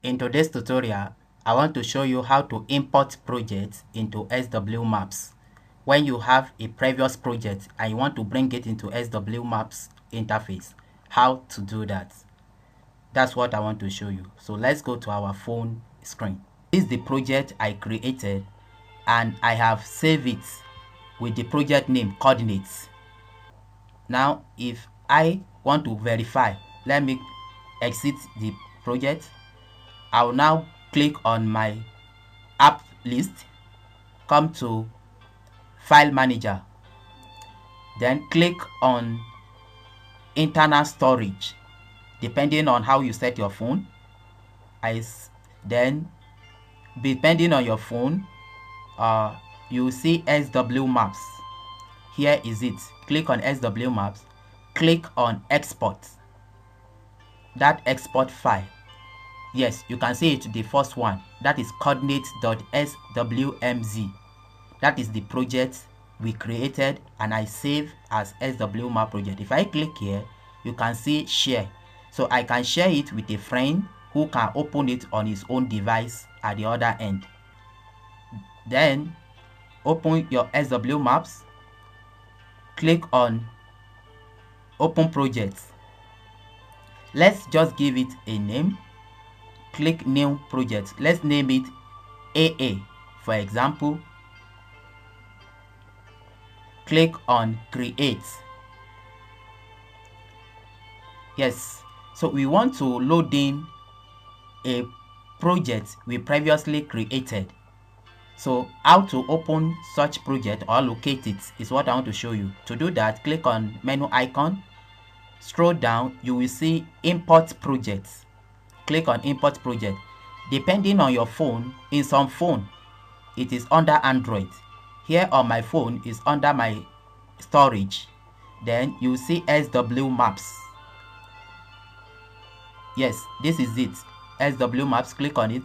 In today's tutorial, I want to show you how to import projects into SW Maps. When you have a previous project and you want to bring it into SW Maps interface, how to do that. That's what I want to show you. So let's go to our phone screen. This is the project I created and I have saved it with the project name coordinates. Now, if I want to verify, let me exit the project. I will now click on my app list, come to File Manager, then click on internal storage, depending on how you set your phone. Then, depending on your phone, you see SW Maps. Here is it. Click on SW Maps, click on Export. That export file. Yes, you can see it, the first one. That is coordinates.swmz. That is the project we created and I save as SW Map project. If I click here, you can see share. So I can share it with a friend who can open it on his own device at the other end. Then open your SW Maps, click on Open Projects. Let's just give it a name. Click New Project. Let's name it AA, for example. Click on Create. Yes, so we want to load in a project we previously created. So how to open such project or locate it is what I want to show you. To do that, click on menu icon, scroll down, you will see Import Projects. Click on Import Project. Depending on your phone, in some phone it is under Android. Here on my phone is under my storage. Then you see SW Maps. Yes, this is it. SW Maps, click on it.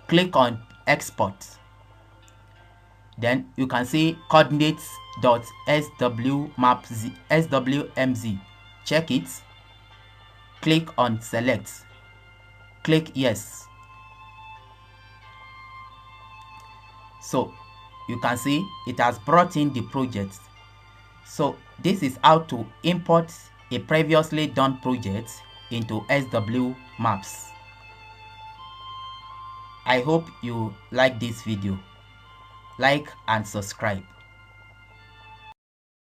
Click on Export. Then you can see coordinates.swmz. Check it. Click on Select. Click Yes. So you can see it has brought in the project. So this is how to import a previously done project into SW Maps. I hope you like this video. Like and subscribe.